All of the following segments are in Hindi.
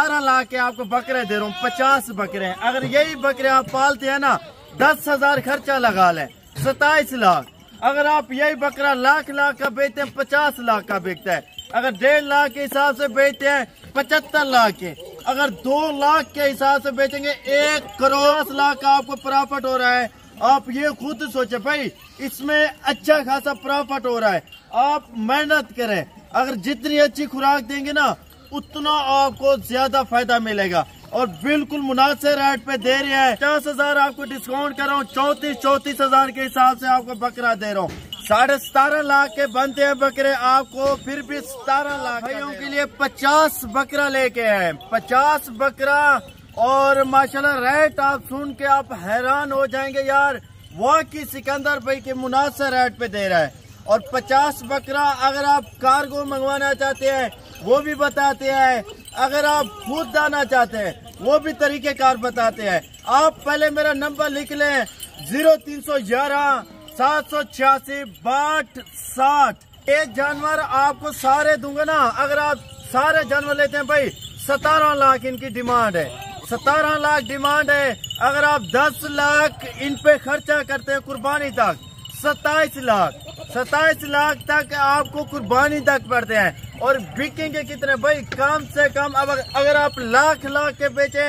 17 लाख के आपको बकरे दे रहा हूँ, 50 बकरे हैं। अगर यही बकरे आप पालते हैं ना, 10,000 खर्चा लगा लें, 27 लाख। अगर आप यही बकरा लाख का बेचते हैं, 50 लाख का बिकता है। अगर 1.5 लाख के हिसाब से बेचते हैं, 75 लाख के। अगर 2 लाख के हिसाब से बेचेंगे, 1 करोड़ लाख का आपको प्रॉफिट हो रहा है। आप ये खुद सोचे भाई, इसमें अच्छा खासा प्रॉफिट हो रहा है। आप मेहनत करें, अगर जितनी अच्छी खुराक देंगे ना, उतना आपको ज्यादा फायदा मिलेगा। और बिल्कुल मुनासिब रेट पे दे रहे हैं। 50,000 आपको डिस्काउंट कर रहा हूँ, 34,000 के हिसाब से आपको बकरा दे रहा हूँ। 17.5 लाख के बनते हैं बकरे, आपको फिर भी 17 लाख भाइयों के लिए 50 बकरा लेके आए, 50 बकरा। और माशाल्लाह रेट आप सुन के आप हैरान हो जाएंगे यार, वाकई सिकंदर भाई के मुनासिब रेट पे दे रहा है। और 50 बकरा अगर आप कार्गो मंगवाना चाहते हैं वो भी बताते हैं, अगर आप खुद आना चाहते हैं वो भी तरीकेकार बताते हैं। आप पहले मेरा नंबर लिख लें, 0311 786 6260। एक जानवर आपको सारे दूंगा ना, अगर आप सारे जानवर लेते हैं भाई, 17 लाख इनकी डिमांड है, 17 लाख डिमांड है। अगर आप 10 लाख इन पे खर्चा करते हैं कुर्बानी तक, 27 लाख तक आपको कुर्बानी तक पड़ते हैं। और बिकेंगे कितने भाई, कम से कम अगर आप लाख के बेचे,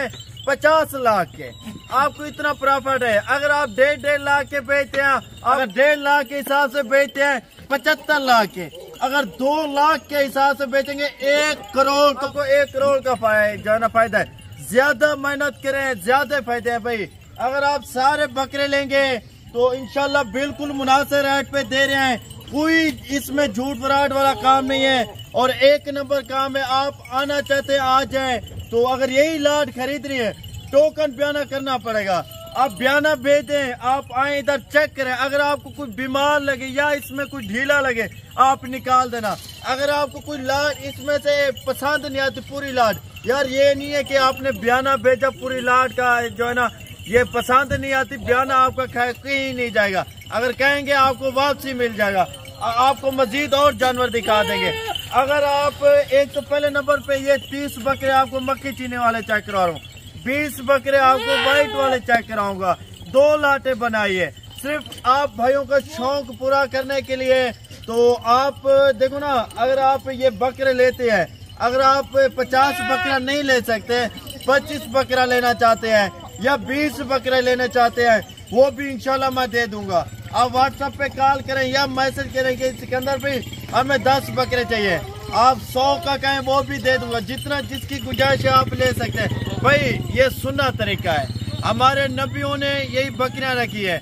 50 लाख के आपको इतना प्रॉफिट है। अगर आप 1.5 लाख के बेचते हैं, अगर 1.5 लाख के हिसाब से बेचते हैं, 75 लाख के। अगर 2 लाख के हिसाब से बेचेंगे, 1 करोड़ तो 1 करोड़ का फायदा है। ज्यादा मेहनत करें, ज्यादा फायदे हैं भाई। अगर आप सारे बकरे लेंगे तो इंशाल्लाह बिल्कुल मुनासिब रेट पे दे रहे हैं। कोई इसमें झूठ फराड वाला काम नहीं है और 1 नंबर काम है। आप आना चाहते हैं आ जाए। तो अगर यही लाट खरीदनी है, टोकन बयाना करना पड़ेगा। आप बयाना भेज दें, आप आए इधर चेक करें। अगर आपको कोई बीमार लगे या इसमें कोई ढीला लगे, आप निकाल देना। अगर आपको कोई लाट इसमें से पसंद नहीं आती, पूरी लाट, यार ये नहीं है कि आपने बयाना भेजा पूरी लाट का जो है ना ये पसंद नहीं आती, बयाना आपका कहीं नहीं जाएगा। अगर कहेंगे आपको वापसी मिल जाएगा, आपको मजीद और जानवर दिखा देंगे। अगर आप एक तो पहले नंबर पे ये 30 बकरे आपको मक्खी चीने वाले चेक करा रहा हूँ, 20 बकरे आपको व्हाइट वाले चेक कराऊंगा। 2 लाटें बनाइए सिर्फ आप भाइयों का शौक पूरा करने के लिए। तो आप देखो ना, अगर आप ये बकरे लेते हैं, अगर आप 50 बकरा नहीं ले सकते, 25 बकरा लेना चाहते हैं या 20 बकरे लेना चाहते हैं, वो भी इंशाल्लाह मैं दे दूंगा। आप व्हाट्सएप पे कॉल करें या मैसेज करें कि सिकंदर भाई हमें 10 बकरे चाहिए, आप 100 का कहें वो भी दे दूंगा। जितना जिसकी गुंजाइश है आप ले सकते हैं भाई। ये सुन्ना तरीका है, हमारे नबियों ने यही बकरियां रखी है।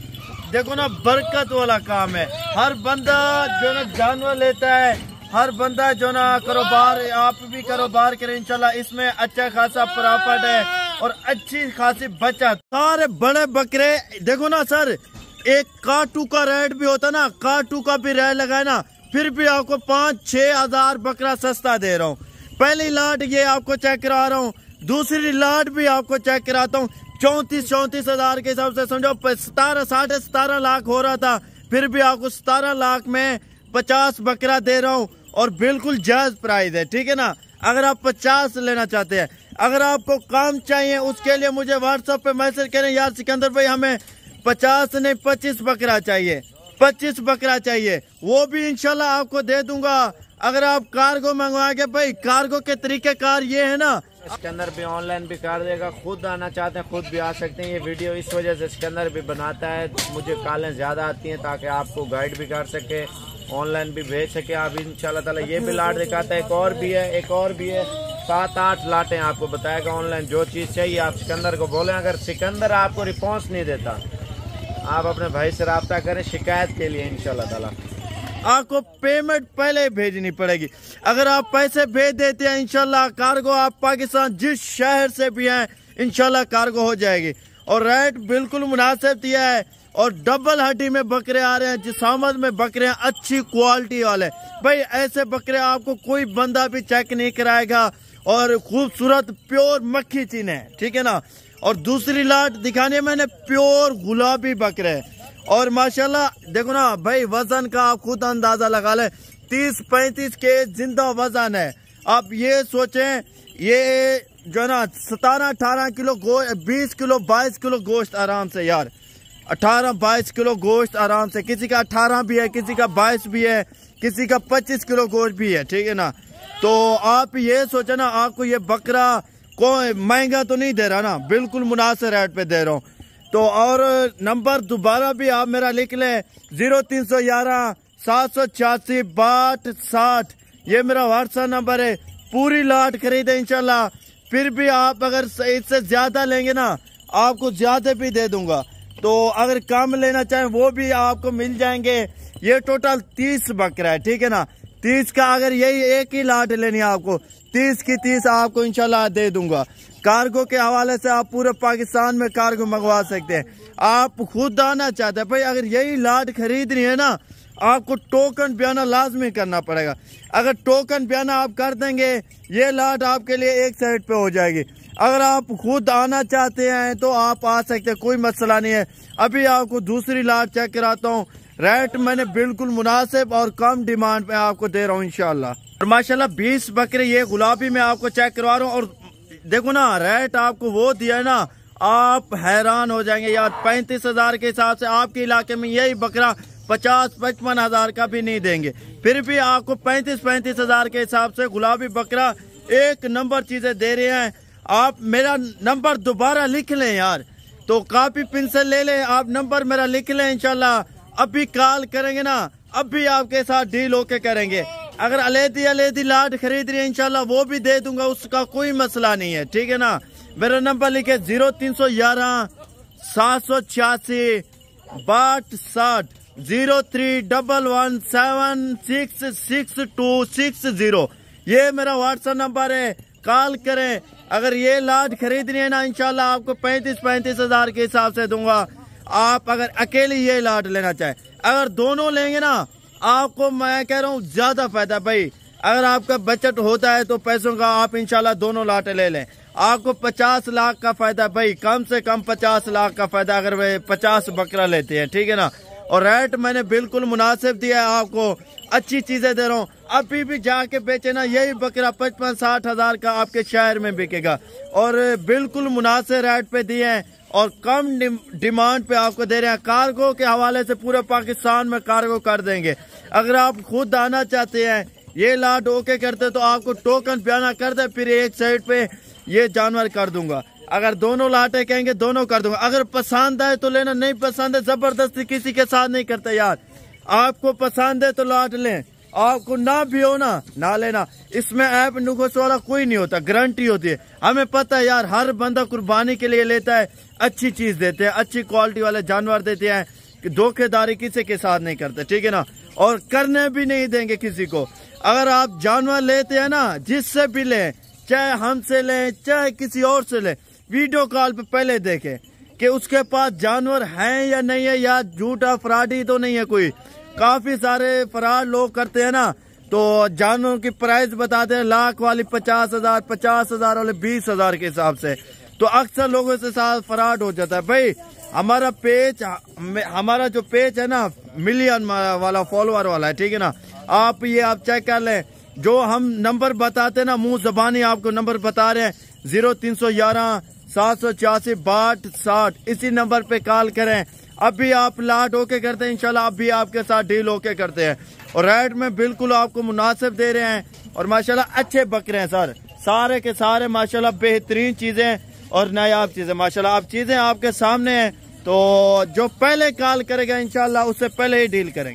देखो ना, बरकत वाला काम है। हर बंदा जो ना जानवर लेता है, हर बंदा जो ना कारोबार, आप भी कारोबार करें इंशाल्लाह, इसमें अच्छा खासा प्रॉफिट है और अच्छी खासी बचत। सारे बड़े बकरे देखो ना सर, एक काटू का रेट भी होता ना, काटू का भी रेट लगाए ना, फिर भी आपको 5-6 हजार बकरा सस्ता दे रहा हूँ। पहली लाट ये आपको चेक करा रहा हूँ, दूसरी लाट भी आपको चेक कराता हूँ। 34 हजार के हिसाब से समझो 17.5 लाख हो रहा था, फिर भी आपको 17 लाख में 50 बकरा दे रहा हूँ और बिल्कुल जायज प्राइस है, ठीक है ना। अगर आप 50 लेना चाहते हैं, अगर आपको काम चाहिए उसके लिए मुझे व्हाट्सएप पे मैसेज करें, यार सिकंदर भाई हमें 50 नहीं 25 बकरा चाहिए, 25 बकरा चाहिए, वो भी इंशाल्लाह आपको दे दूंगा। अगर आप कार्गो मंगवाएंगे भाई, कार्गो के तरीके कार ये है ना, सिकंदर भी ऑनलाइन भी कर देगा। खुद आना चाहते हैं खुद भी आ सकते हैं। ये वीडियो इस वजह से सिकंदर भी बनाता है, मुझे कॉलें ज्यादा आती हैं ताकि आपको गाइड भी कर सके, ऑनलाइन भी भेज सके। आप इंशाल्लाह ताला ये भी लाट दिखाता है, एक और भी है, एक और भी है। 7-8 लाटें आपको बताएगा। ऑनलाइन जो चीज चाहिए आप सिकंदर को बोलें। अगर सिकंदर आपको रिस्पॉन्स नहीं देता, आप अपने भाई से राब्ता करें शिकायत के लिए। इंशाल्लाह ताला आपको पेमेंट पहले भेजनी पड़ेगी। अगर आप पैसे भेज देते हैं इंशाल्लाह कार्गो, आप पाकिस्तान जिस शहर से भी हैं इंशाल्लाह कार्गो हो जाएगी। और रेट बिल्कुल मुनासिब दिया है और डबल हड्डी में बकरे आ रहे हैं, जिसामत में बकरे हैं, अच्छी क्वालिटी वाले। भाई ऐसे बकरे आपको कोई बंदा भी चेक नहीं कराएगा और खूबसूरत प्योर मक्खी चीने, ठीक है ना। और दूसरी लाट दिखाने मैंने प्योर गुलाबी बकरे और माशाल्लाह देखो ना भाई, वजन का आप खुद अंदाजा लगा ले, 30-35 के जिंदा वजन है। आप ये सोचें, ये जो है ना 17-18 किलो 20 किलो 22 किलो गोश्त आराम से यार, 18-22 किलो गोश्त आराम से। किसी का 18 भी है, किसी का 22 भी है, किसी का 25 किलो गोश्त भी है, ठीक है ना। तो आप ये सोचा ना, आपको ये बकरा कोई महंगा तो नहीं दे रहा ना, बिल्कुल मुनासिब रेट पे दे रहा हूँ। तो और नंबर दोबारा भी आप मेरा लिख लें 0311 786 6260, ये मेरा व्हाट्सएप नंबर है। पूरी लाट खरीदे इंशाल्लाह। फिर भी आप अगर इससे ज्यादा लेंगे ना, आपको ज्यादा भी दे दूंगा। तो अगर कम लेना चाहें वो भी आपको मिल जाएंगे। ये टोटल 30 बकरा है, ठीक है ना। 30 का अगर यही एक ही लाट लेनी है आपको, 30 की 30 आपको इंशाल्लाह दे दूंगा। कार्गो के हवाले से आप पूरे पाकिस्तान में कार्गो मंगवा सकते हैं। आप खुद आना चाहते हैं भाई, अगर यही लाट खरीदनी है ना, आपको टोकन बयाना लाजमी करना पड़ेगा। अगर टोकन बयाना आप कर देंगे, ये लाट आपके लिए एक साइड पे हो जाएगी। अगर आप खुद आना चाहते हैं तो आप आ सकते हैं, कोई मसला नहीं है। अभी आपको दूसरी लाट चेक कराता हूँ। रेट मैंने बिल्कुल मुनासिब और कम डिमांड पे आपको दे रहा हूँ इंशाल्लाह। और माशाल्लाह 20 बकरे ये गुलाबी में आपको चेक करवा रहा हूँ। और देखो ना, रेट आपको वो दिया है ना, आप हैरान हो जाएंगे यार। 35,000 के हिसाब से आपके इलाके में यही बकरा 50-55 हजार का भी नहीं देंगे। फिर भी आपको 35 हजार के हिसाब से गुलाबी बकरा एक नंबर चीजें दे रहे हैं। आप मेरा नंबर दोबारा लिख लें यार, तो कॉपी पेंसिल ले लें, आप नंबर मेरा लिख लें इंशाल्लाह। अभी कॉल करेंगे ना, अभी आपके साथ डील होके करेंगे। अगर अलहदी लाट खरीद रही है इंशाल्लाह वो भी दे दूंगा, उसका कोई मसला नहीं है, ठीक है ना। मेरा नंबर लिखे 0311 786 6260 0311766260। ये मेरा व्हाट्सएप नंबर है, कॉल करें। अगर ये लाट खरीदनी है ना, इंशाल्लाह आपको 35 हजार के हिसाब से दूंगा। आप अगर अकेले ये लाट लेना चाहे, अगर दोनों लेंगे ना, आपको मैं कह रहा हूँ ज्यादा फायदा भाई। अगर आपका बजट होता है तो पैसों का आप इंशाल्लाह दोनों लाटें ले लें, आपको 50 लाख का फायदा भाई, कम से कम 50 लाख का फायदा अगर वे 50 बकरा लेते हैं, ठीक है ना। और रेट मैंने बिल्कुल मुनासिब दिया है आपको, अच्छी चीजें दे रहा हूँ। अभी भी जाके बेचे ना, यही बकरा 55-60 हजार का आपके शहर में बिकेगा। और बिल्कुल मुनासिब रेट पे दिए हैं और कम डिमांड पे आपको दे रहे हैं। कार्गो के हवाले से पूरे पाकिस्तान में कार्गो कर देंगे। अगर आप खुद आना चाहते हैं, ये लाट ओके करते तो आपको टोकन बयाना कर दे, फिर एक साइड पे ये जानवर कर दूंगा। अगर दोनों लाटे कहेंगे दोनों कर दूंगा। अगर पसंद आए तो लेना, नहीं पसंद है जबरदस्ती किसी के साथ नहीं करते यार। आपको पसंद है तो लाट लें, आपको ना भी हो ना लेना। इसमें ऐप नुकस वाला कोई नहीं होता, गारंटी होती है। हमें पता है यार, हर बंदा कुर्बानी के लिए लेता है, अच्छी चीज देते हैं, अच्छी क्वालिटी वाले जानवर देते हैं, कि धोखेदारी किसी के साथ नहीं करते, ठीक है ना। और करने भी नहीं देंगे किसी को। अगर आप जानवर लेते हैं ना, जिससे भी लें, चाहे हमसे लें चाहे किसी और से लें, वीडियो कॉल पे पहले देखें कि उसके पास जानवर है या नहीं है, या झूठा फ्रॉडी तो नहीं है कोई। काफी सारे फ्रॉड लोग करते हैं ना, तो जानवरों की प्राइस बताते हैं, लाख वाली 50 हजार, 50 हजार वाले 20 हजार के हिसाब से। तो अक्सर लोगों से साथ फ्रॉड हो जाता है भाई। हमारा जो पेज है ना, मिलियन वाला फॉलोअर वाला है, ठीक है ना। आप चेक कर लें, जो हम नंबर बताते हैं ना, मुंह जबानी आपको नंबर बता रहे हैं 0311 786 6260, इसी नंबर पे कॉल करें। अभी आप लाट होके करते हैं इंशाल्लाह, अभी आपके साथ डील होके करते हैं। और रेट में बिल्कुल आपको मुनासिब दे रहे हैं। और माशाल्लाह अच्छे बकरे हैं सर, सारे के सारे माशाल्लाह बेहतरीन चीजें और नायाब चीजें। माशाल्लाह आप चीजें आपके सामने हैं, तो जो पहले कॉल करेगा इंशाल्लाह उससे पहले ही डील करेंगे।